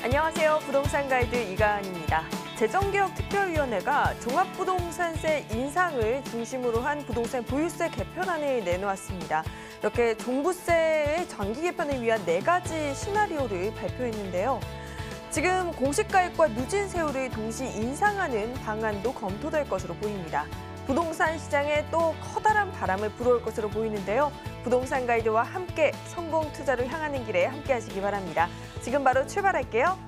안녕하세요. 부동산 가이드 이가은입니다. 재정개혁특별위원회가 종합부동산세 인상을 중심으로 한 부동산 보유세 개편안을 내놓았습니다. 이렇게 종부세의 장기 개편을 위한 4가지 시나리오를 발표했는데요. 지금 공시가액과 누진세율을 동시 인상하는 방안도 검토될 것으로 보입니다. 부동산 시장에 또 커다란 바람을 불어올 것으로 보이는데요. 부동산 가이드와 함께 성공 투자를 향하는 길에 함께 하시기 바랍니다. 지금 바로 출발할게요.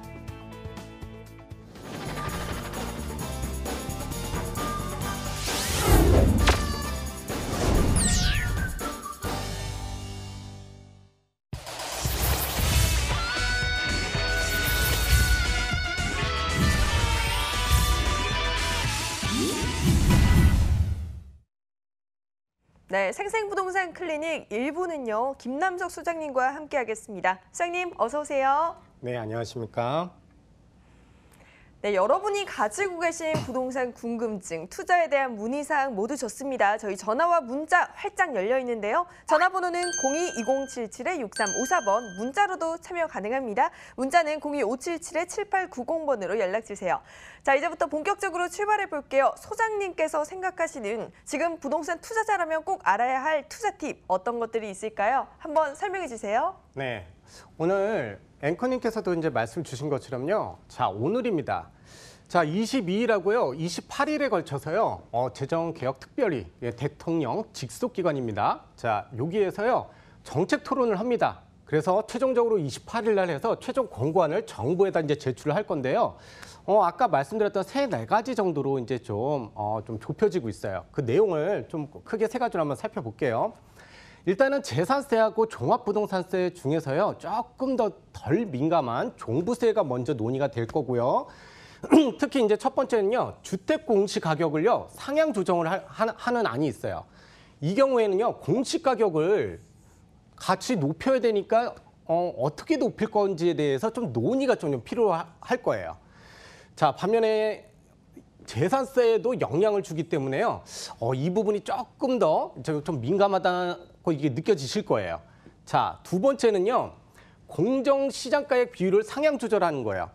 네, 생생부동산 클리닉 1부는요. 김남석 소장님과 함께하겠습니다. 소장님, 어서 오세요. 네, 안녕하십니까. 네, 여러분이 가지고 계신 부동산 궁금증, 투자에 대한 문의사항 모두 좋습니다. 저희 전화와 문자 활짝 열려 있는데요. 전화번호는 02-2077-6354번, 문자로도 참여 가능합니다. 문자는 02-577-7890번으로 연락주세요. 자, 이제부터 본격적으로 출발해 볼게요. 소장님께서 생각하시는 지금 부동산 투자자라면 꼭 알아야 할 투자 팁 어떤 것들이 있을까요? 한번 설명해 주세요. 네, 오늘 앵커님께서도 이제 말씀 주신 것처럼요. 자, 오늘입니다. 자, 22일하고요. 28일에 걸쳐서요. 재정개혁특별위 대통령 직속기관입니다. 자, 여기에서요. 정책 토론을 합니다. 그래서 최종적으로 28일 날 해서 최종 권고안을 정부에다 이제 제출을 할 건데요. 아까 말씀드렸던 4가지 정도로 이제 좀 좁혀지고 있어요. 그 내용을 좀 크게 3가지로 한번 살펴볼게요. 일단은 재산세하고 종합부동산세 중에서요. 조금 더 덜 민감한 종부세가 먼저 논의가 될 거고요. 특히 이제 첫 번째는요. 주택 공시 가격을요. 상향 조정을 하는 안이 있어요. 이 경우에는요. 공시 가격을 같이 높여야 되니까 어떻게 높일 건지에 대해서 좀 논의가 좀 필요할 거예요. 자, 반면에 재산세에도 영향을 주기 때문에요. 이 부분이 조금 더 좀 민감하다고 이게 느껴지실 거예요. 자, 두 번째는요. 공정시장가액 비율을 상향 조절하는 거예요.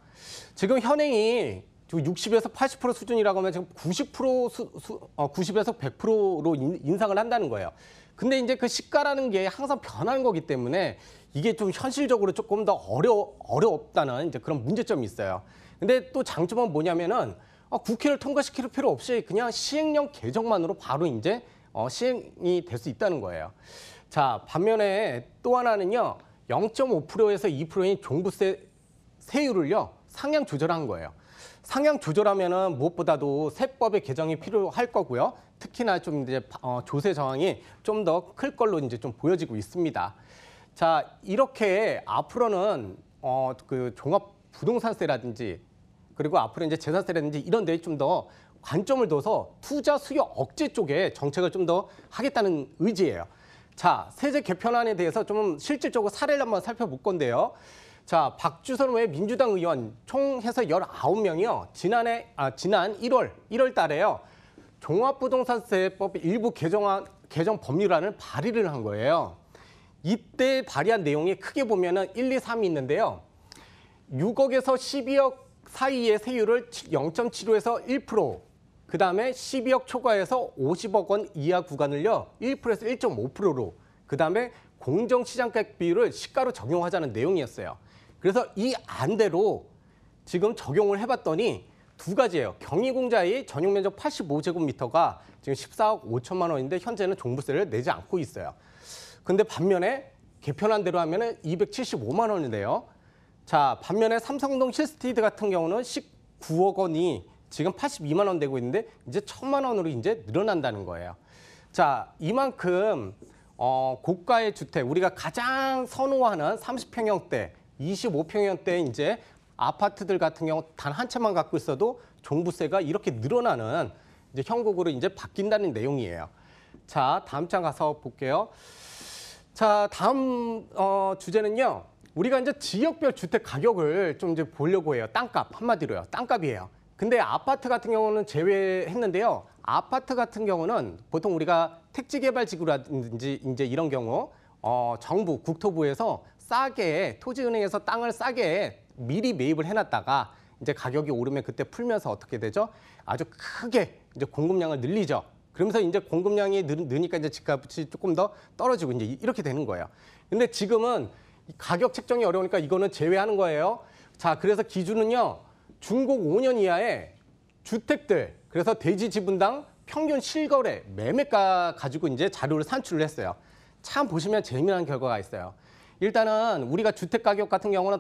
지금 현행이 60에서 80% 수준이라고 하면 지금 90에서 100%로 인상을 한다는 거예요. 근데 이제 그 시가라는 게 항상 변하는 거기 때문에 이게 좀 현실적으로 조금 더 어렵다는 이제 그런 문제점이 있어요. 근데 또 장점은 뭐냐면은 국회를 통과시킬 필요 없이 그냥 시행령 개정만으로 바로 이제 시행이 될 수 있다는 거예요. 자, 반면에 또 하나는요. 0.5%에서 2%인 종부세 세율을요. 상향 조절한 거예요. 상향 조절하면은 무엇보다도 세법의 개정이 필요할 거고요. 특히나 좀 이제 조세 저항이 좀 더 클 걸로 이제 좀 보여지고 있습니다. 자, 이렇게 앞으로는 그 종합 부동산세라든지 그리고 앞으로 이제 재산세라든지 이런 데에 좀 더 관점을 둬서 투자 수요 억제 쪽에 정책을 좀 더 하겠다는 의지예요. 자, 세제 개편안에 대해서 좀 실질적으로 사례를 한번 살펴볼 건데요. 자, 박주선 외 민주당 의원 총 해서 19명이요. 지난 1월 달에요. 종합부동산세법 일부 개정 법률안을 발의를 한 거예요. 이때 발의한 내용이 크게 보면은 1, 2, 3이 있는데요. 6억에서 12억 사이의 세율을 0.75에서 1%, 그다음에 12억 초과해서 50억 원 이하 구간을요. 1%에서 1.5%로, 그다음에 공정시장가액 비율을 시가로 적용하자는 내용이었어요. 그래서 이 안대로 지금 적용을 해봤더니 2가지예요. 경기공자의 전용 면적 85제곱미터가 지금 14억 5천만 원인데 현재는 종부세를 내지 않고 있어요. 근데 반면에 개편안대로 하면은 275만 원인데요. 자, 반면에 삼성동 힐스테이트 같은 경우는 19억 원이 지금 82만 원 되고 있는데 이제 1,000만 원으로 이제 늘어난다는 거예요. 자, 이만큼 고가의 주택, 우리가 가장 선호하는 30평형대, 25평형대 이제 아파트들 같은 경우 단 한 채만 갖고 있어도 종부세가 이렇게 늘어나는 이제 형국으로 이제 바뀐다는 내용이에요. 자, 다음 장 가서 볼게요. 자, 다음 주제는요. 우리가 이제 지역별 주택 가격을 좀 이제 보려고 해요. 땅값 한마디로요. 땅값이에요. 근데 아파트 같은 경우는 제외했는데요. 아파트 같은 경우는 보통 우리가 택지개발지구라든지 이제 이런 경우 정부, 국토부에서 싸게 토지은행에서 땅을 싸게 미리 매입을 해놨다가 이제 가격이 오르면 그때 풀면서 어떻게 되죠? 아주 크게 이제 공급량을 늘리죠. 그러면서 이제 공급량이 느니까 이제 집값이 조금 더 떨어지고 이제 이렇게 되는 거예요. 근데 지금은 가격 책정이 어려우니까 이거는 제외하는 거예요. 자, 그래서 기준은요. 준공 5년 이하의 주택들, 그래서 대지 지분당 평균 실거래 매매가 가지고 이제 자료를 산출을 했어요. 참 보시면 재미난 결과가 있어요. 일단은 우리가 주택 가격 같은 경우는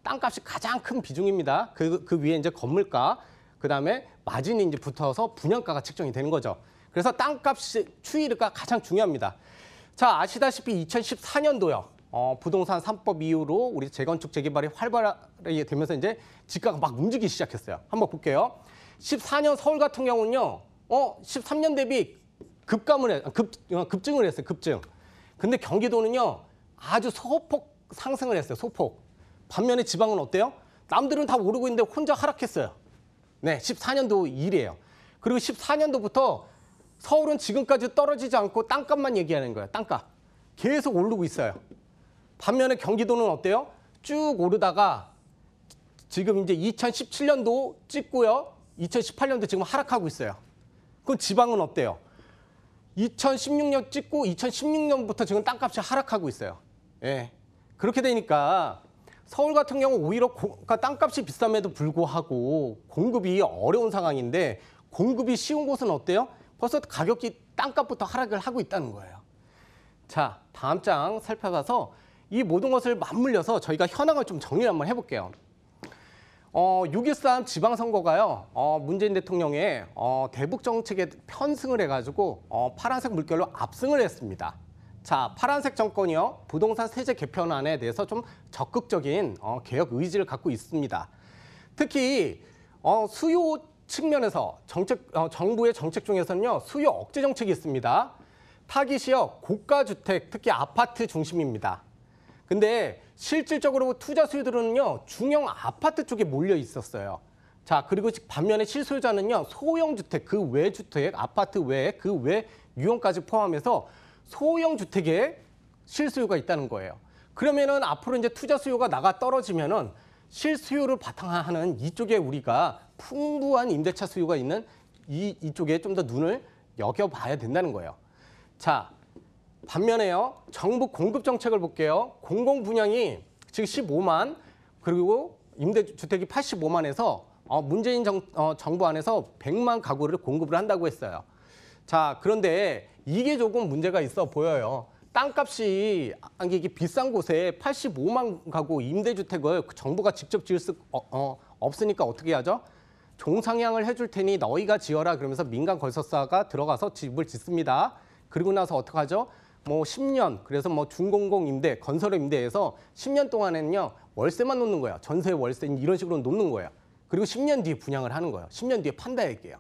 땅값이 가장 큰 비중입니다. 그 위에 이제 건물가, 그다음에 마진이 이제 붙어서 분양가가 책정이 되는 거죠. 그래서 땅값 추이가 가장 중요합니다. 자, 아시다시피 2014년도요. 부동산 3법 이후로 우리 재건축 재개발이 활발하게 되면서 이제 집가가 막 움직이기 시작했어요. 한번 볼게요. 14년 서울 같은 경우는요. 13년 대비 급증을 했어요. 급증. 근데 경기도는요. 아주 소폭 상승을 했어요. 소폭. 반면에 지방은 어때요? 남들은 다 오르고 있는데 혼자 하락했어요. 네, 14년도 일이에요. 그리고 14년도부터 서울은 지금까지 떨어지지 않고 땅값만 얘기하는 거예요. 땅값. 계속 오르고 있어요. 반면에 경기도는 어때요? 쭉 오르다가 지금 이제 2017년도 찍고요. 2018년도 지금 하락하고 있어요. 그럼 지방은 어때요? 2016년 찍고 2016년부터 지금 땅값이 하락하고 있어요. 예. 그렇게 되니까 서울 같은 경우 오히려 그러니까 땅값이 비쌈에도 불구하고 공급이 어려운 상황인데 공급이 쉬운 곳은 어때요? 벌써 가격이 땅값부터 하락을 하고 있다는 거예요. 자, 다음 장 살펴봐서 이 모든 것을 맞물려서 저희가 현황을 좀 정리를 한번 해볼게요. 6.13 지방선거가요. 문재인 대통령의 대북 정책에 편승을 해가지고 파란색 물결로 압승을 했습니다. 자, 파란색 정권이요. 부동산 세제 개편안에 대해서 좀 적극적인 개혁 의지를 갖고 있습니다. 특히 수요 측면에서 정부의 정책 중에서는요. 수요 억제 정책이 있습니다. 타깃이요. 고가 주택, 특히 아파트 중심입니다. 근데 실질적으로 투자 수요들은요. 중형 아파트 쪽에 몰려 있었어요. 자, 그리고 반면에 실소유자는요. 소형 주택, 그 외 주택, 아파트 외에 그 외 유형까지 포함해서 소형 주택에 실수요가 있다는 거예요. 그러면은 앞으로 이제 투자 수요가 나가 떨어지면은 실수요를 바탕하는 이쪽에 우리가 풍부한 임대차 수요가 있는 이쪽에 좀 더 눈을 여겨봐야 된다는 거예요. 자, 반면에요. 정부 공급 정책을 볼게요. 공공 분양이 지금 15만 그리고 임대주택이 85만에서 문재인 정부 안에서 100만 가구를 공급을 한다고 했어요. 자, 그런데 이게 조금 문제가 있어 보여요. 땅값이 이게 비싼 곳에 85만 가구 임대주택을 정부가 직접 지을 수 없으니까 어떻게 하죠? 종상향을 해줄 테니 너희가 지어라 그러면서 민간 건설사가 들어가서 집을 짓습니다. 그리고 나서 어떻게 하죠? 뭐 10년, 그래서 뭐 준공공 임대, 건설 임대에서 10년 동안에는요, 월세만 놓는 거예요. 전세 월세 이런 식으로 놓는 거예요. 그리고 10년 뒤에 분양을 하는 거예요. 10년 뒤에 판다 얘기예요.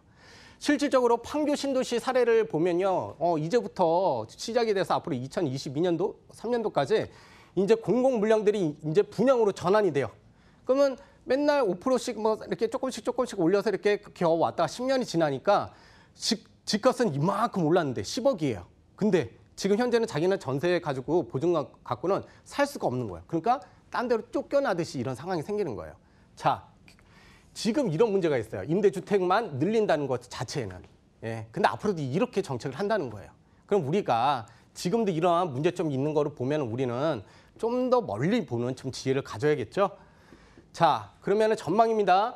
실질적으로 판교 신도시 사례를 보면요, 이제부터 시작이 돼서 앞으로 2022년도, 3년도까지 이제 공공 물량들이 이제 분양으로 전환이 돼요. 그러면 맨날 5%씩 뭐 이렇게 조금씩 올려서 이렇게 겨우 왔다가 10년이 지나니까 집값은 이만큼 올랐는데 10억이에요. 근데 지금 현재는 자기는 전세 가지고 보증금 갖고는 살 수가 없는 거예요. 그러니까 딴 데로 쫓겨나듯이 이런 상황이 생기는 거예요. 자, 지금 이런 문제가 있어요. 임대주택만 늘린다는 것 자체에는. 예. 근데 앞으로도 이렇게 정책을 한다는 거예요. 그럼 우리가 지금도 이러한 문제점이 있는 거를 보면 우리는 좀 더 멀리 보는 좀 지혜를 가져야겠죠. 자, 그러면 전망입니다.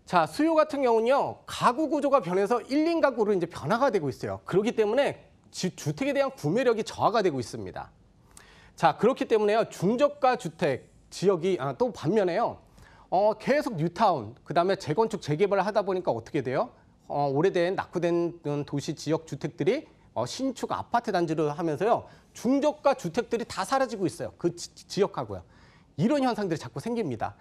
자, 수요 같은 경우는요. 가구 구조가 변해서 1인 가구로 이제 변화가 되고 있어요. 그렇기 때문에 주택에 대한 구매력이 저하가 되고 있습니다. 자, 그렇기 때문에요. 중저가 주택 지역이 또 반면에요. 계속 뉴타운, 그다음에 재건축 재개발을 하다 보니까 어떻게 돼요? 오래된 낙후된 도시 지역 주택들이 신축 아파트 단지를 하면서요. 중저가 주택들이 다 사라지고 있어요. 그 지역하고요. 이런 현상들이 자꾸 생깁니다.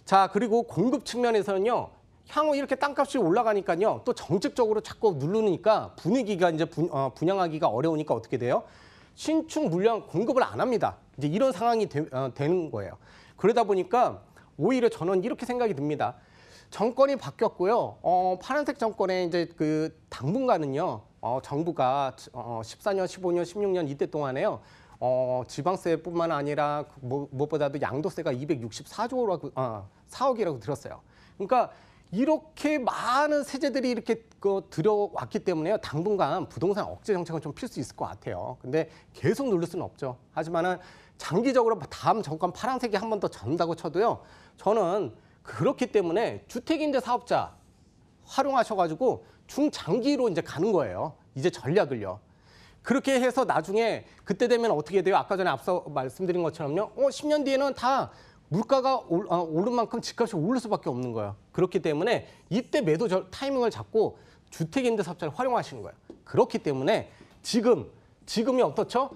자, 그리고 공급 측면에서는요. 향후 이렇게 땅값이 올라가니까요. 또 정책적으로 자꾸 누르니까 분위기가 이제 분양하기가 어려우니까 어떻게 돼요? 신축 물량 공급을 안 합니다. 이제 이런 상황이 되는 거예요. 그러다 보니까 오히려 저는 이렇게 생각이 듭니다. 정권이 바뀌었고요. 파란색 정권의 이제 그 당분간은요. 정부가 14년, 15년, 16년 이때 동안에요. 지방세뿐만 아니라 무엇보다도 양도세가 264조라고 4억이라고 들었어요. 그러니까 이렇게 많은 세제들이 이렇게 들어왔기 때문에요. 당분간 부동산 억제 정책은 좀 필 수 있을 것 같아요. 근데 계속 누를 수는 없죠. 하지만은 장기적으로 다음 정권 파란색이 한 번 더 전다고 쳐도요. 저는 그렇기 때문에 주택임대 사업자 활용하셔가지고 중장기로 이제 가는 거예요. 이제 전략을요. 그렇게 해서 나중에 그때 되면 어떻게 돼요? 아까 전에 앞서 말씀드린 것처럼요. 10년 뒤에는 다 물가가 오른 만큼 집값이 오를 수밖에 없는 거예요. 그렇기 때문에 이때 매도 타이밍을 잡고 주택임대 사업자를 활용하시는 거예요. 그렇기 때문에 지금이 어떻죠?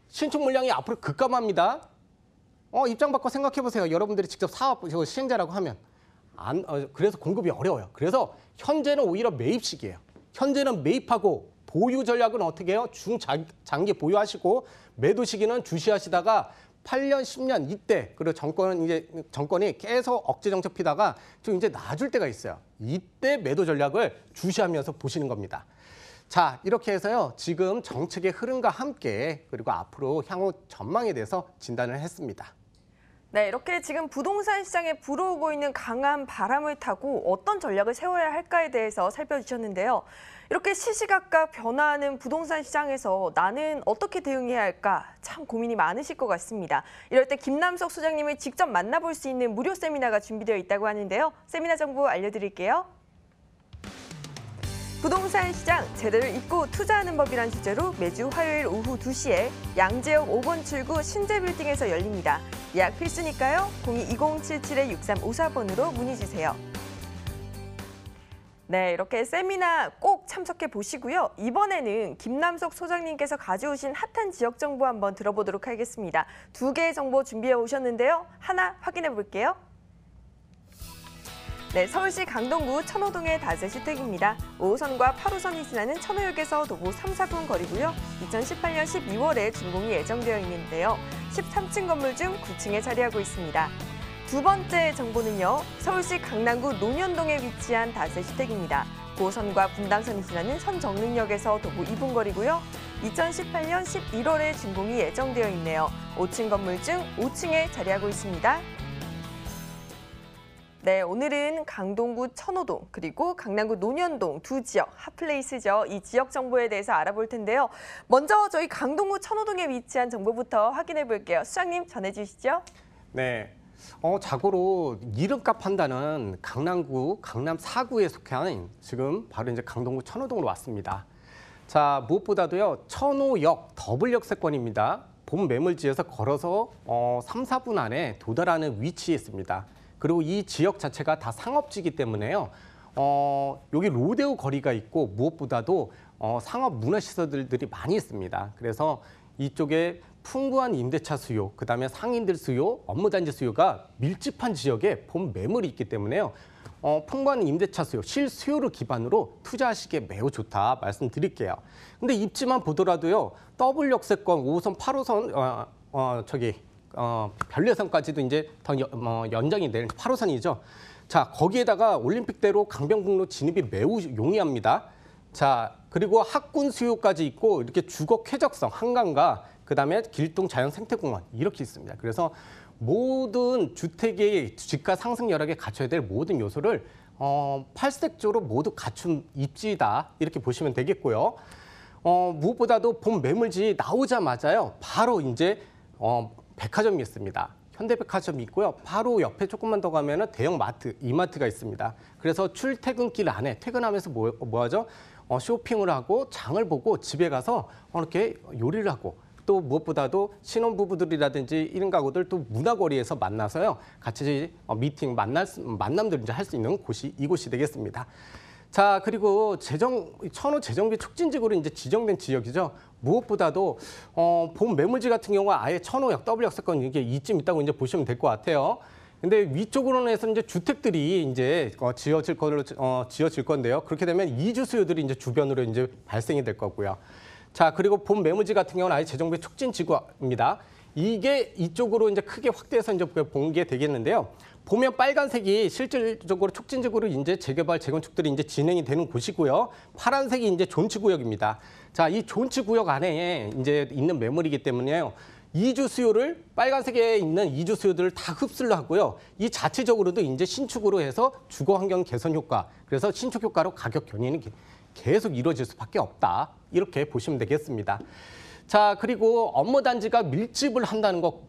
신축 물량이 앞으로 급감합니다. 입장 바꿔 생각해 보세요. 여러분들이 직접 사업 시행자라고 하면 그래서 공급이 어려워요. 그래서 현재는 오히려 매입 시기예요. 현재는 매입하고 보유 전략은 어떻게 해요? 중장기 보유하시고 매도 시기는 주시하시다가 8년, 10년 이때 그리고 정권이 계속 억제 정책 피다가 좀 이제 나아질 때가 있어요. 이때 매도 전략을 주시하면서 보시는 겁니다. 자, 이렇게 해서요. 지금 정책의 흐름과 함께 그리고 앞으로 향후 전망에 대해서 진단을 했습니다. 네, 이렇게 지금 부동산 시장에 불어오고 있는 강한 바람을 타고 어떤 전략을 세워야 할까에 대해서 살펴주셨는데요. 이렇게 시시각각 변화하는 부동산 시장에서 나는 어떻게 대응해야 할까 참 고민이 많으실 것 같습니다. 이럴 때 김남석 소장님을 직접 만나볼 수 있는 무료 세미나가 준비되어 있다고 하는데요. 세미나 정보 알려드릴게요. 부동산 시장 제대로 잊고 투자하는 법이란 주제로 매주 화요일 오후 2시에 양재역 5번 출구 신재빌딩에서 열립니다. 예약 필수니까요. 02-2077-6354번으로 문의 주세요. 네, 이렇게 세미나 꼭 참석해 보시고요. 이번에는 김남석 소장님께서 가져오신 핫한 지역 정보 한번 들어보도록 하겠습니다. 2개의 정보 준비해 오셨는데요. 하나 확인해 볼게요. 네, 서울시 강동구 천호동의 다세주택입니다. 5호선과 8호선이 지나는 천호역에서 도보 3, 4분 거리고요. 2018년 12월에 준공이 예정되어 있는데요. 13층 건물 중 9층에 자리하고 있습니다. 두 번째 정보는요. 서울시 강남구 논현동에 위치한 다세주택입니다. 9호선과 분당선이 지나는 선정릉역에서 도보 2분 거리고요. 2018년 11월에 준공이 예정되어 있네요. 5층 건물 중 5층에 자리하고 있습니다. 네, 오늘은 강동구 천호동 그리고 강남구 논현동 두 지역 핫플레이스죠. 이 지역 정보에 대해서 알아볼 텐데요. 먼저 저희 강동구 천호동에 위치한 정보부터 확인해 볼게요. 수장님 전해주시죠. 네. 자고로 이름값 한다는 강남구, 강남 4구에 속한 지금 바로 이제 강동구 천호동으로 왔습니다. 자, 무엇보다도요, 천호역 더블역세권입니다. 본 매물지에서 걸어서 3, 4분 안에 도달하는 위치에 있습니다. 그리고 이 지역 자체가 다 상업지이기 때문에요. 여기 로데오 거리가 있고 무엇보다도 상업 문화시설들이 많이 있습니다. 그래서 이쪽에 풍부한 임대차 수요, 그다음에 상인들 수요, 업무단지 수요가 밀집한 지역에 본 매물이 있기 때문에요. 풍부한 임대차 수요, 실수요를 기반으로 투자하시기에 매우 좋다 말씀드릴게요. 근데 입지만 보더라도요. 더블 역세권 5호선, 8호선 별내선까지도 이제 더 연장이 되는 8호선이죠. 자, 거기에다가 올림픽대로 강변북로 진입이 매우 용이합니다. 자, 그리고 학군 수요까지 있고 이렇게 주거 쾌적성, 한강과 그다음에 길동 자연생태공원 이렇게 있습니다. 그래서 모든 주택의 집가 상승 여력에 갖춰야 될 모든 요소를 팔색조로 모두 갖춘 입지다 이렇게 보시면 되겠고요. 무엇보다도 본 매물지 나오자마자요. 바로 이제 백화점이 있습니다. 현대백화점이 있고요. 바로 옆에 조금만 더 가면은 대형 마트, 이마트가 있습니다. 그래서 출퇴근길 안에 퇴근하면서 뭐 하죠? 쇼핑을 하고 장을 보고 집에 가서 이렇게 요리를 하고 또 무엇보다도 신혼부부들이라든지 1인 가구들 또 문화거리에서 만나서요. 같이 미팅, 만남들 이제 할 수 있는 곳이 이곳이 되겠습니다. 자, 그리고 천호 재정비 촉진지구로 이제 지정된 지역이죠. 무엇보다도 본 매물지 같은 경우는 아예 천호역 더블역세권 이게 이쯤 있다고 이제 보시면 될 것 같아요. 근데 위쪽으로는 해서 이제 주택들이 이제 지어질 건데요. 그렇게 되면 이주 수요들이 이제 주변으로 이제 발생이 될 거고요. 자, 그리고 본 매물지 같은 경우는 아예 재정비 촉진지구입니다. 이게 이쪽으로 이제 크게 확대해서 이제 본 게 되겠는데요. 보면 빨간색이 실질적으로 촉진지구로 이제 재개발, 재건축들이 이제 진행이 되는 곳이고요. 파란색이 이제 존치구역입니다. 자, 이 존치구역 안에 이제 있는 매물이기 때문에요. 이주 수요를 빨간색에 있는 이주 수요들을 다 흡수를 하고요. 이 자체적으로도 이제 신축으로 해서 주거 환경 개선 효과, 그래서 신축 효과로 가격 견인이 계속 이루어질 수밖에 없다. 이렇게 보시면 되겠습니다. 자, 그리고 업무 단지가 밀집을 한다는 거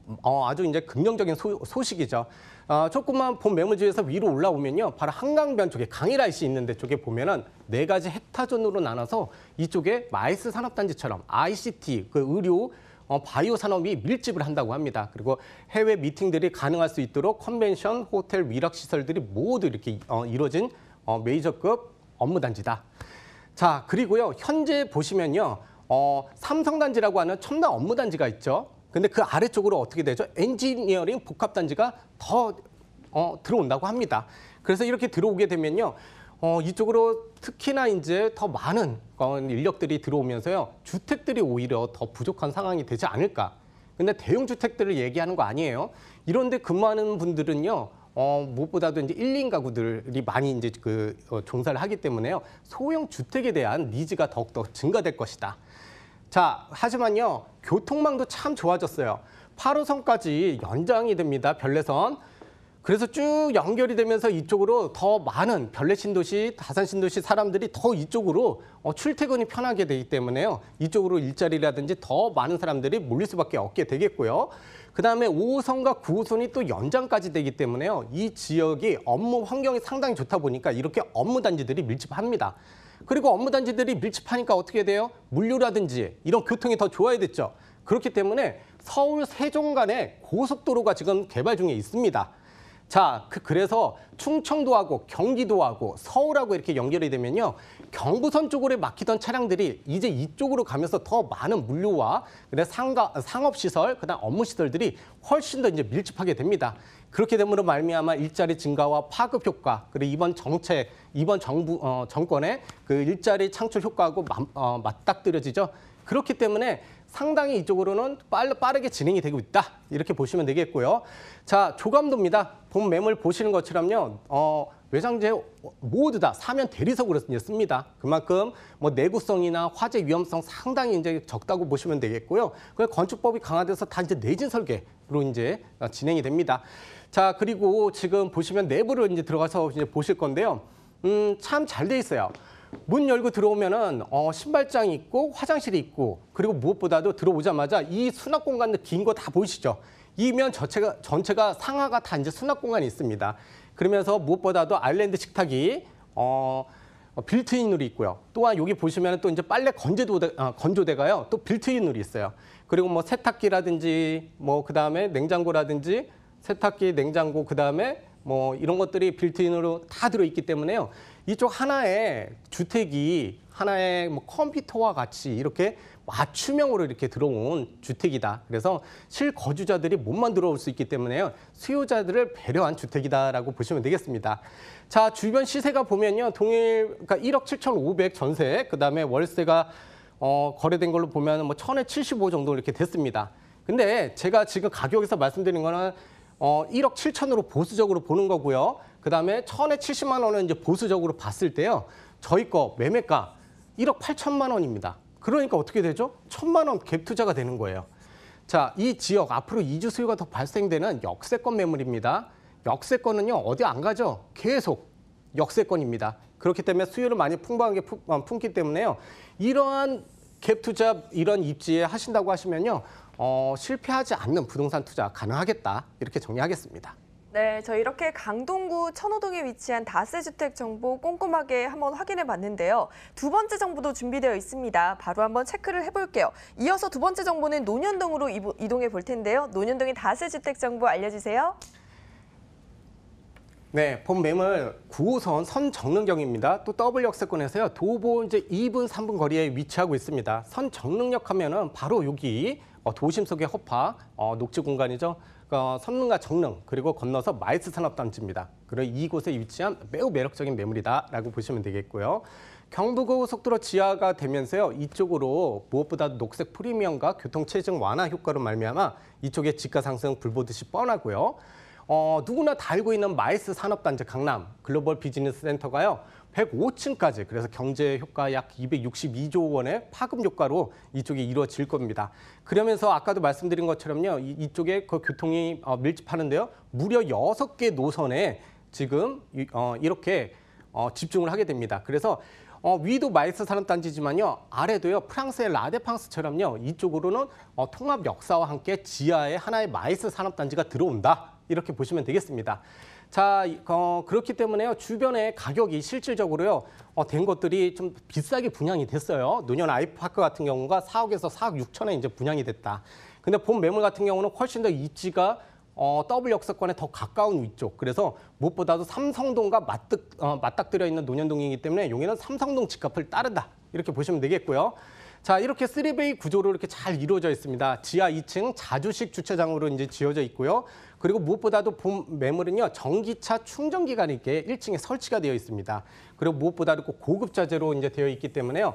아주 이제 긍정적인 소식이죠. 조금만 본 매물지에서 위로 올라오면요. 바로 한강변 쪽에 강일IC 있는 데 쪽에 보면은 4가지 헥타존으로 나눠서 이쪽에 마이스 산업단지처럼 ICT, 그 의료, 바이오 산업이 밀집을 한다고 합니다. 그리고 해외 미팅들이 가능할 수 있도록 컨벤션, 호텔, 위락 시설들이 모두 이렇게 이루어진 메이저급 업무 단지다. 자, 그리고요. 현재 보시면요. 삼성단지라고 하는 첨단 업무 단지가 있죠. 근데 그 아래쪽으로 어떻게 되죠? 엔지니어링 복합 단지가 더 들어온다고 합니다. 그래서 이렇게 들어오게 되면요. 이쪽으로 특히나 이제 더 많은 인력들이 들어오면서요. 주택들이 오히려 더 부족한 상황이 되지 않을까. 근데 대형 주택들을 얘기하는 거 아니에요. 이런데 근무하는 분들은요. 무엇보다도 이제 1인 가구들이 많이 이제 종사를 하기 때문에요. 소형 주택에 대한 니즈가 더욱더 증가될 것이다. 자, 하지만요. 교통망도 참 좋아졌어요. 8호선까지 연장이 됩니다. 별내선. 그래서 쭉 연결이 되면서 이쪽으로 더 많은 별내 신도시, 다산 신도시 사람들이 더 이쪽으로 출퇴근이 편하게 되기 때문에요. 이쪽으로 일자리라든지 더 많은 사람들이 몰릴 수밖에 없게 되겠고요. 그다음에 5호선과 9호선이 또 연장까지 되기 때문에요. 이 지역이 업무 환경이 상당히 좋다 보니까 이렇게 업무 단지들이 밀집합니다. 그리고 업무 단지들이 밀집하니까 어떻게 돼요? 물류라든지 이런 교통이 더 좋아야겠죠. 그렇기 때문에 서울 세종 간에 고속도로가 지금 개발 중에 있습니다. 자, 그래서 충청도하고 경기도하고 서울하고 이렇게 연결이 되면요. 경부선 쪽으로 막히던 차량들이 이제 이쪽으로 가면서 더 많은 물류와 상업시설, 그다음 업무시설들이 훨씬 더 이제 밀집하게 됩니다. 그렇게 됨으로 말미암아 일자리 증가와 파급 효과, 그리고 이번 정권의 그 일자리 창출 효과하고 맞닥뜨려지죠. 그렇기 때문에 상당히 이쪽으로는 빠르게 진행이 되고 있다. 이렇게 보시면 되겠고요. 자, 조감도입니다. 본 매물 보시는 것처럼요. 외장재 모두 다 사면 대리석으로 이제 씁니다. 그만큼 뭐 내구성이나 화재 위험성 상당히 이제 적다고 보시면 되겠고요. 그래서 건축법이 강화돼서 다 이제 내진 설계로 이제 진행이 됩니다. 자, 그리고 지금 보시면 내부를 이제 들어가서 이제 보실 건데요. 참 잘 돼 있어요. 문 열고 들어오면은 신발장이 있고 화장실이 있고, 그리고 무엇보다도 들어오자마자 이 수납 공간들 긴 거 다 보이시죠? 이 면 전체가 상하가 다 이제 수납 공간이 있습니다. 그러면서 무엇보다도 아일랜드 식탁이 빌트인으로 있고요. 또한 여기 보시면 또 이제 빨래 건조대가요. 또 빌트인으로 있어요. 그리고 뭐 세탁기라든지 뭐 그다음에 냉장고라든지 세탁기, 냉장고, 그다음에 뭐 이런 것들이 빌트인으로 다 들어있기 때문에요. 이쪽 하나의 주택이 하나의 뭐 컴퓨터와 같이 이렇게 맞춤형으로 이렇게 들어온 주택이다. 그래서 실거주자들이 몸만 들어올 수 있기 때문에요. 수요자들을 배려한 주택이다라고 보시면 되겠습니다. 자, 주변 시세가 보면요. 그러니까 1억 7,500 전세, 그다음에 월세가 거래된 걸로 보면 뭐 1,000에 75 정도 이렇게 됐습니다. 근데 제가 지금 가격에서 말씀드린 거는 1억 7천으로 보수적으로 보는 거고요. 그다음에 1,000에 70만 원은 이제 보수적으로 봤을 때요. 저희 거 매매가 1억 8천만 원입니다. 그러니까 어떻게 되죠? 1,000만 원 갭 투자가 되는 거예요. 자, 이 지역 앞으로 이주 수요가 더 발생되는 역세권 매물입니다. 역세권은요. 어디 안 가죠? 계속 역세권입니다. 그렇기 때문에 수요를 많이 풍부하게 품기 때문에요. 이러한 갭 투자, 이런 입지에 하신다고 하시면요. 실패하지 않는 부동산 투자 가능하겠다. 이렇게 정리하겠습니다. 네, 저희 이렇게 강동구 천호동에 위치한 다세주택 정보 꼼꼼하게 한번 확인해 봤는데요. 두 번째 정보도 준비되어 있습니다. 바로 한번 체크를 해볼게요. 이어서 두 번째 정보는 논현동으로 이동해 볼 텐데요. 논현동의 다세주택 정보 알려주세요. 네, 본 매물 9호선 선정릉역입니다. 또 더블 역세권에서요. 도보 이제 2분, 3분 거리에 위치하고 있습니다. 선정릉역 하면은 바로 여기 도심 속의 허파, 녹지 공간이죠. 선릉과 정릉, 그리고 건너서 마이스 산업단지입니다. 그리고 이곳에 위치한 매우 매력적인 매물이다라고 보시면 되겠고요. 경부고속도로 지하가 되면서요. 이쪽으로 무엇보다 녹색 프리미엄과 교통체증 완화 효과로 말미암아 이쪽에 집가 상승 불보듯이 뻔하고요. 누구나 다 알고 있는 마이스 산업단지 강남 글로벌 비즈니스 센터가요. 105층까지 그래서 경제 효과 약 262조 원의 파급 효과로 이쪽이 이루어질 겁니다. 그러면서 아까도 말씀드린 것처럼요. 이쪽에 그 교통이 밀집하는데요. 무려 6개 노선에 지금 이렇게 집중을 하게 됩니다. 그래서 위도 마이스 산업단지지만요. 아래도요. 프랑스의 라데팡스처럼요. 이쪽으로는 통합 역사와 함께 지하에 하나의 마이스 산업단지가 들어온다. 이렇게 보시면 되겠습니다. 자, 그렇기 때문에요. 주변에 가격이 실질적으로요. 된 것들이 좀 비싸게 분양이 됐어요. 노년 아이파크 같은 경우가 4억에서 4억 6천에 이제 분양이 됐다. 근데 본 매물 같은 경우는 훨씬 더 입지가 더블 역세권에 더 가까운 위쪽. 그래서 무엇보다도 삼성동과 맞닥뜨려 있는 논현동이기 때문에 여기는 삼성동 집값을 따른다. 이렇게 보시면 되겠고요. 자, 이렇게 3베이 구조로 이렇게 잘 이루어져 있습니다. 지하 2층 자주식 주차장으로 이제 지어져 있고요. 그리고 무엇보다도 본 매물은요, 전기차 충전기관이 있게 1층에 설치가 되어 있습니다. 그리고 무엇보다도 고급 자재로 이제 되어 있기 때문에요.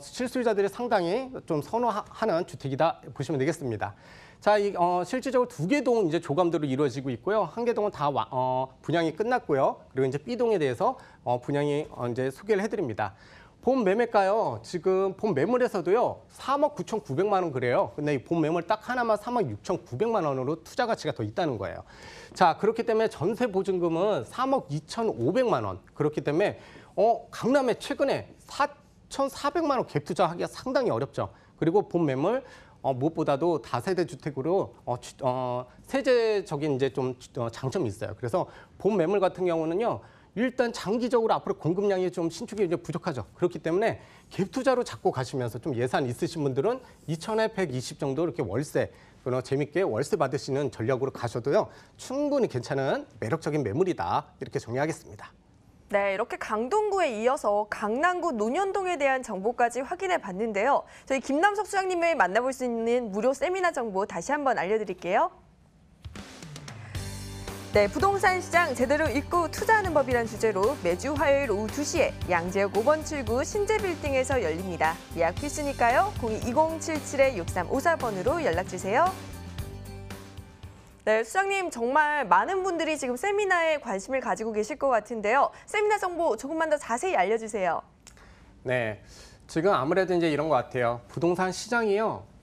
실수요자들이 상당히 좀 선호하는 주택이다 보시면 되겠습니다. 자, 실질적으로 2개 동 이제 조감도로 이루어지고 있고요. 1개 동은 다 분양이 끝났고요. 그리고 이제 B동에 대해서 분양이 이제 소개를 해드립니다. 본 매매가요. 지금 본 매물에서도요. 3억 9,900만 원 그래요. 근데 이 본 매물 딱 하나만 3억 6,900만 원으로 투자 가치가 더 있다는 거예요. 자, 그렇기 때문에 전세 보증금은 3억 2,500만 원. 그렇기 때문에 강남에 최근에 4,400만 원 갭 투자하기가 상당히 어렵죠. 그리고 본 매물 무엇보다도 다세대 주택으로 세제적인 이제 좀 장점이 있어요. 그래서 본 매물 같은 경우는요. 일단 장기적으로 앞으로 공급량이 좀 신축이 이제 부족하죠. 그렇기 때문에 갭 투자로 잡고 가시면서 좀 예산 있으신 분들은 2천에 120 정도 이렇게 월세, 재밌게 월세 받으시는 전략으로 가셔도요. 충분히 괜찮은 매력적인 매물이다. 이렇게 정리하겠습니다. 네, 이렇게 강동구에 이어서 강남구 논현동에 대한 정보까지 확인해 봤는데요. 저희 김남석 수장님을 만나볼 수 있는 무료 세미나 정보 다시 한번 알려드릴게요. 네, 부동산 시장 제대로 읽고 투자하는 법이란 주제로 매주 화요일 오후 2시에 양재역 5번 출구 신재빌딩에서 열립니다. 예약 필수니까요. 02-2077-6354번으로 연락주세요. 네, 수장님 정말 많은 분들이 지금 세미나에 관심을 가지고 계실 것 같은데요. 세미나 정보 조금만 더 자세히 알려주세요. 네, 지금 아무래도 이제 이런 것 같아요. 부동산 시장이요.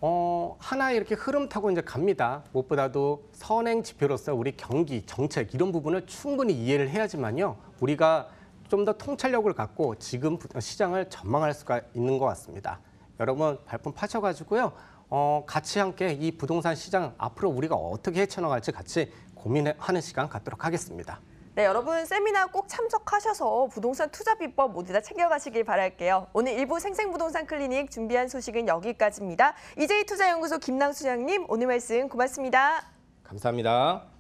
하나 이렇게 흐름 타고 이제 갑니다. 무엇보다도 선행 지표로서 우리 경기, 정책 이런 부분을 충분히 이해를 해야지만요. 우리가 좀 더 통찰력을 갖고 지금 시장을 전망할 수가 있는 것 같습니다. 여러분 발품 파셔가지고요. 같이 함께 이 부동산 시장 앞으로 우리가 어떻게 헤쳐나갈지 같이 고민하는 시간 갖도록 하겠습니다. 네, 여러분 세미나 꼭 참석하셔서 부동산 투자 비법 모두 다 챙겨가시길 바랄게요. 오늘 일부 생생부동산 클리닉 준비한 소식은 여기까지입니다. 이제이투자연구소 김남수 수장님 오늘 말씀 고맙습니다. 감사합니다.